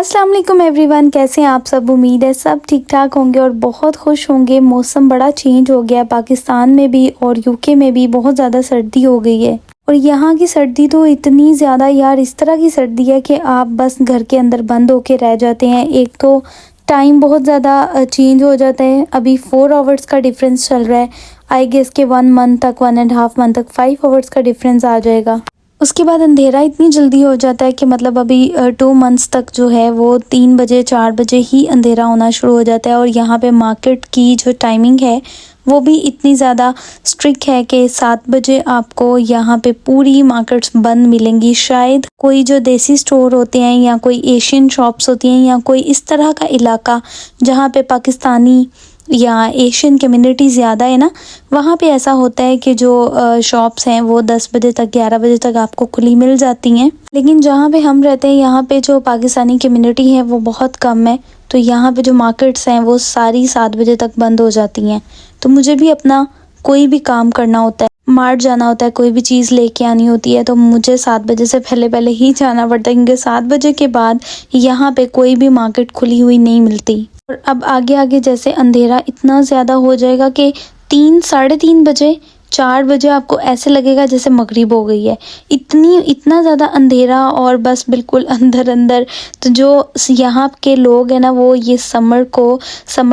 अस्सलाम वालेकुम एवरीवन, कैसे हैं आप सब। उम्मीद है सब ठीक ठाक होंगे और बहुत खुश होंगे। मौसम बड़ा चेंज हो गया है पाकिस्तान में भी और यूके में भी बहुत ज़्यादा सर्दी हो गई है। और यहाँ की सर्दी तो इतनी ज़्यादा यार, इस तरह की सर्दी है कि आप बस घर के अंदर बंद होके रह जाते हैं। एक तो टाइम बहुत ज़्यादा चेंज हो जाता है। अभी 4 आवर्स का डिफरेंस चल रहा है। आई गेस के 1 मंथ तक, 1.5 मंथ तक 5 आवर्स का डिफरेंस आ जाएगा। उसके बाद अंधेरा इतनी जल्दी हो जाता है कि मतलब अभी 2 मंथ्स तक जो है वो 3 बजे 4 बजे ही अंधेरा होना शुरू हो जाता है। और यहाँ पे मार्केट की जो टाइमिंग है वो भी इतनी ज़्यादा स्ट्रिक्ट है कि 7 बजे आपको यहाँ पे पूरी मार्केट्स बंद मिलेंगी। शायद कोई जो देसी स्टोर होते हैं या कोई एशियन शॉप्स होती हैं या कोई इस तरह का इलाका जहाँ पे पाकिस्तानी या एशियन कम्युनिटी ज़्यादा है ना, वहाँ पे ऐसा होता है कि जो शॉप्स हैं वो 10 बजे तक 11 बजे तक आपको खुली मिल जाती हैं। लेकिन जहाँ पे हम रहते हैं यहाँ पे जो पाकिस्तानी कम्युनिटी है वो बहुत कम है, तो यहाँ पे जो मार्केट्स हैं वो सारी 7 बजे तक बंद हो जाती हैं। तो मुझे भी अपना कोई भी काम करना होता है, मार्ट जाना होता है, कोई भी चीज़ लेके आनी होती है, तो मुझे 7 बजे से पहले पहले ही जाना पड़ता है क्योंकि 7 बजे के बाद यहाँ पे कोई भी मार्केट खुली हुई नहीं मिलती। और अब आगे आगे जैसे अंधेरा इतना ज़्यादा हो जाएगा कि 3 साढ़े 3 बजे 4 बजे आपको ऐसे लगेगा जैसे मगरिब हो गई है। इतना ज़्यादा अंधेरा और बस बिल्कुल अंदर अंदर। तो जो यहाँ के लोग हैं ना वो ये समर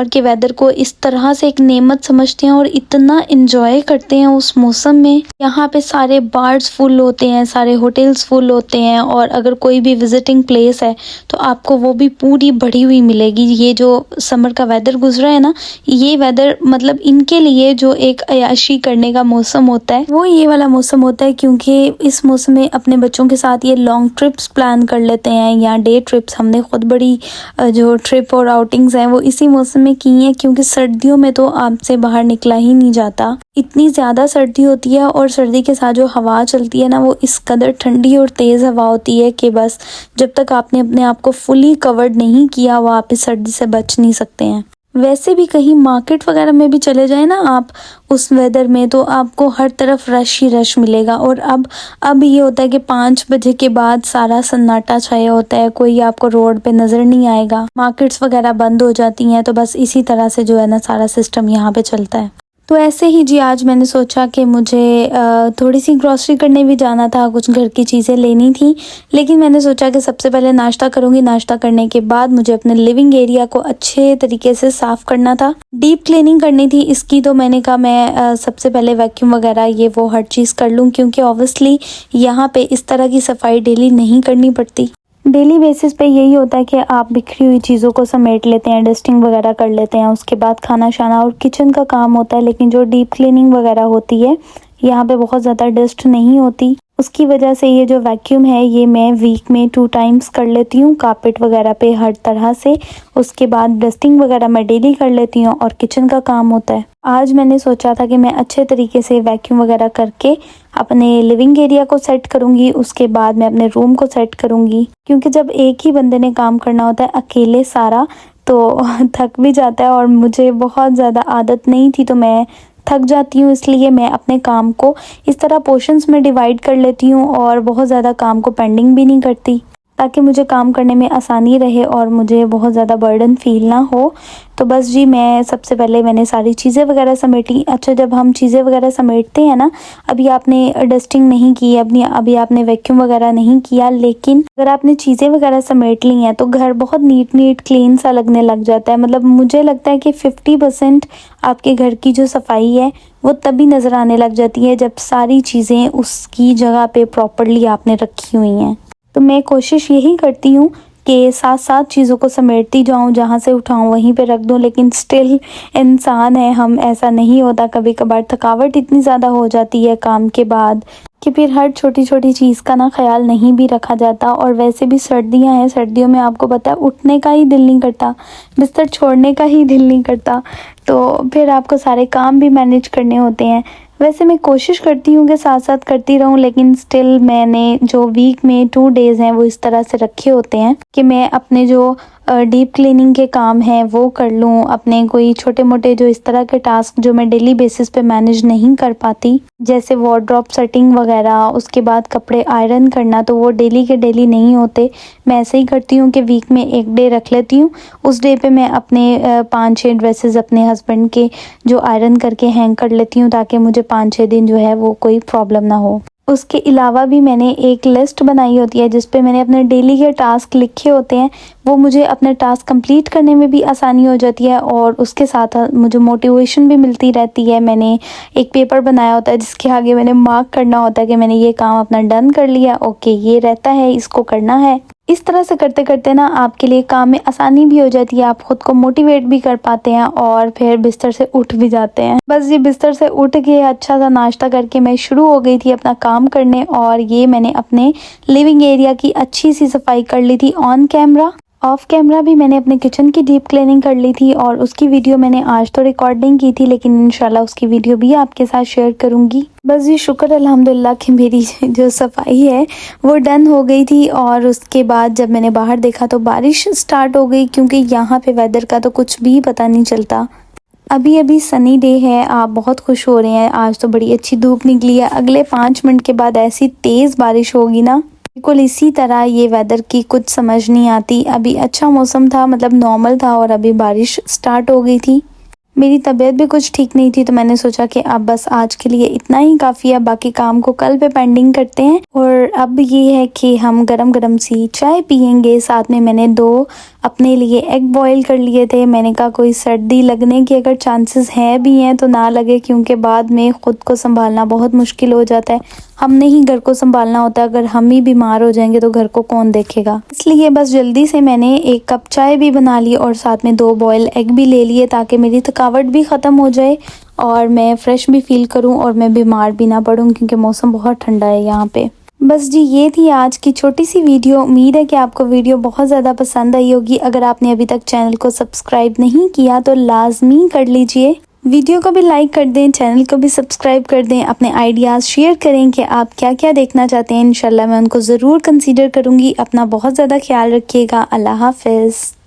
के वेदर को इस तरह से एक नेमत समझते हैं और इतना इन्जॉय करते हैं उस मौसम में। यहाँ पे सारे बार्स फुल होते हैं, सारे होटल्स फुल होते हैं और अगर कोई भी विजिटिंग प्लेस है तो आपको वो भी पूरी भरी हुई मिलेगी। ये जो समर का वेदर गुजरा है ना, ये वेदर मतलब इनके लिए जो एक अयाशी करने का मौसम होता है वो ये वाला मौसम होता है, क्योंकि इस मौसम में अपने बच्चों के साथ ये लॉन्ग ट्रिप्स प्लान कर लेते हैं या डे ट्रिप्स। हमने खुद बड़ी जो ट्रिप और आउटिंग्स हैं वो इसी मौसम में की हैं, क्योंकि सर्दियों में तो आपसे बाहर निकला ही नहीं जाता। इतनी ज़्यादा सर्दी होती है और सर्दी के साथ जो हवा चलती है ना वो इस कदर ठंडी और तेज़ हवा होती है कि बस जब तक आपने अपने आप को फुली कवर्ड नहीं किया वो आप इस सर्दी से बच नहीं सकते हैं। वैसे भी कहीं मार्केट वगैरह में भी चले जाए ना आप उस वेदर में, तो आपको हर तरफ रश ही रश मिलेगा। और अब ये होता है कि 5 बजे के बाद सारा सन्नाटा छाया होता है, कोई आपको रोड पे नज़र नहीं आएगा, मार्केट्स वगैरह बंद हो जाती हैं। तो बस इसी तरह से जो है ना सारा सिस्टम यहाँ पे चलता है। तो ऐसे ही जी आज मैंने सोचा कि मुझे थोड़ी सी ग्रॉसरी करने भी जाना था, कुछ घर की चीज़ें लेनी थी। लेकिन मैंने सोचा कि सबसे पहले नाश्ता करूँगी, नाश्ता करने के बाद मुझे अपने लिविंग एरिया को अच्छे तरीके से साफ़ करना था, डीप क्लीनिंग करनी थी इसकी। तो मैंने कहा मैं सबसे पहले वैक्यूम वगैरह ये वो हर चीज़ कर लूँ, क्योंकि ऑब्वियसली यहाँ पे इस तरह की सफाई डेली नहीं करनी पड़ती। डेली बेसिस पे यही होता है कि आप बिखरी हुई चीज़ों को समेट लेते हैं, डस्टिंग वगैरह कर लेते हैं, उसके बाद खाना शाना और किचन का काम होता है। लेकिन जो डीप क्लीनिंग वगैरह होती है यहाँ पे बहुत ज़्यादा डस्ट नहीं होती, उसकी वजह से ये जो वैक्यूम है ये मैं वीक में 2 टाइम्स कर लेती हूँ, कारपेट वगैरह पे हर तरह से। उसके बाद डस्टिंग वगैरह मैं डेली कर लेती हूँ और किचन का काम होता है। आज मैंने सोचा था कि मैं अच्छे तरीके से वैक्यूम वगैरह करके अपने लिविंग एरिया को सेट करूँगी, उसके बाद मैं अपने रूम को सेट करूँगी, क्योंकि जब एक ही बंदे ने काम करना होता है अकेले सारा तो थक भी जाता है। और मुझे बहुत ज़्यादा आदत नहीं थी तो मैं थक जाती हूँ, इसलिए मैं अपने काम को इस तरह पोर्शंस में डिवाइड कर लेती हूँ और बहुत ज़्यादा काम को पेंडिंग भी नहीं करती, ताकि मुझे काम करने में आसानी रहे और मुझे बहुत ज़्यादा बर्डन फील ना हो। तो बस जी मैं सबसे पहले मैंने सारी चीज़ें वगैरह समेटी। अच्छा, जब हम चीज़ें वगैरह समेटते हैं ना, अभी आपने डस्टिंग नहीं की, अभी आपने वैक्यूम वगैरह नहीं किया, लेकिन अगर आपने चीज़ें वगैरह समेट ली हैं तो घर बहुत नीट क्लीन सा लगने लग जाता है। मतलब मुझे लगता है कि 50% आपके घर की जो सफाई है वो तभी नज़र आने लग जाती है जब सारी चीज़ें उसकी जगह पे प्रॉपरली आपने रखी हुई हैं। तो मैं कोशिश यही करती हूँ कि साथ साथ चीज़ों को समेटती जाऊँ, जहाँ से उठाऊँ वहीं पे रख दूँ। लेकिन स्टिल इंसान है हम, ऐसा नहीं होता। कभी कभार थकावट इतनी ज़्यादा हो जाती है काम के बाद कि फिर हर छोटी छोटी चीज़ का ना ख्याल नहीं भी रखा जाता। और वैसे भी सर्दियाँ हैं, सर्दियों में आपको पता है उठने का ही दिल नहीं करता, बिस्तर छोड़ने का ही दिल नहीं करता, तो फिर आपको सारे काम भी मैनेज करने होते हैं। वैसे मैं कोशिश करती हूँ कि साथ साथ करती रहूँ, लेकिन स्टिल मैंने जो वीक में 2 डेज़ हैं वो इस तरह से रखे होते हैं कि मैं अपने जो डीप क्लीनिंग के काम हैं वो कर लूँ, अपने कोई छोटे मोटे जो इस तरह के टास्क जो मैं डेली बेसिस पे मैनेज नहीं कर पाती, जैसे वार्डरोब सेटिंग वगैरह, उसके बाद कपड़े आयरन करना, तो वो डेली के डेली नहीं होते। मैं ऐसे ही करती हूँ कि वीक में एक डे रख लेती हूँ, उस डे पे मैं अपने 5-6 ड्रेसेस अपने हस्बैंड के जो आयरन करके हैंग कर लेती हूँ, ताकि मुझे 5-6 दिन जो है वो कोई प्रॉब्लम ना हो। उसके अलावा भी मैंने एक लिस्ट बनाई होती है जिस पे मैंने अपने डेली के टास्क लिखे होते हैं, वो मुझे अपने टास्क कंप्लीट करने में भी आसानी हो जाती है और उसके साथ मुझे मोटिवेशन भी मिलती रहती है। मैंने एक पेपर बनाया होता है जिसके आगे मैंने मार्क करना होता है कि मैंने ये काम अपना डन कर लिया, ओके ये रहता है, इसको करना है। इस तरह से करते करते ना आपके लिए काम में आसानी भी हो जाती है, आप खुद को मोटिवेट भी कर पाते हैं और फिर बिस्तर से उठ भी जाते हैं। बस ये बिस्तर से उठ के अच्छा सा नाश्ता करके मैं शुरू हो गई थी अपना काम करने, और ये मैंने अपने लिविंग एरिया की अच्छी सी सफाई कर ली थी ऑन कैमरा। ऑफ कैमरा भी मैंने अपने किचन की डीप क्लीनिंग कर ली थी और उसकी वीडियो मैंने आज तो रिकॉर्डिंग की थी, लेकिन इंशाल्लाह उसकी वीडियो भी आपके साथ शेयर करूंगी। बस ये शुक्र अल्हम्दुलिल्लाह कि मेरी जो सफाई है वो डन हो गई थी। और उसके बाद जब मैंने बाहर देखा तो बारिश स्टार्ट हो गई, क्योंकि यहाँ पे वेदर का तो कुछ भी पता नहीं चलता। अभी अभी सनी डे है, आप बहुत खुश हो रहे हैं, आज तो बड़ी अच्छी धूप निकली है। अगले 5 मिनट के बाद ऐसी तेज़ बारिश होगी ना, बिल्कुल इसी तरह ये वेदर की कुछ समझ नहीं आती। अभी अच्छा मौसम था, मतलब नॉर्मल था, और अभी बारिश स्टार्ट हो गई थी। मेरी तबीयत भी कुछ ठीक नहीं थी, तो मैंने सोचा कि अब बस आज के लिए इतना ही काफ़ी है, बाकी काम को कल पे पेंडिंग करते हैं। और अब ये है कि हम गरम गरम सी चाय पियेंगे। साथ में मैंने 2 अपने लिए एग बॉईल कर लिए थे। मैंने कहा कोई सर्दी लगने की अगर चांसेस हैं भी हैं तो ना लगे, क्योंकि बाद में ख़ुद को संभालना बहुत मुश्किल हो जाता है। हमने ही घर को संभालना होता है, अगर हम ही बीमार हो जाएंगे तो घर को कौन देखेगा। इसलिए बस जल्दी से मैंने 1 कप चाय भी बना ली और साथ में 2 बॉयल एग भी ले लिए, ताकि मेरी थकावट भी ख़त्म हो जाए और मैं फ़्रेश भी फील करूं और मैं बीमार भी ना पड़ूं, क्योंकि मौसम बहुत ठंडा है यहाँ पे। बस जी ये थी आज की छोटी सी वीडियो। उम्मीद है कि आपको वीडियो बहुत ज़्यादा पसंद आई होगी। अगर आपने अभी तक चैनल को सब्सक्राइब नहीं किया तो लाजमी कर लीजिए। वीडियो को भी लाइक कर दें, चैनल को भी सब्सक्राइब कर दें, अपने आइडियाज़ शेयर करें कि आप क्या क्या देखना चाहते हैं। इंशाल्लाह मैं उनको ज़रूर कंसीडर करूँगी। अपना बहुत ज़्यादा ख्याल रखिएगा। अल्लाह हाफ़िज़।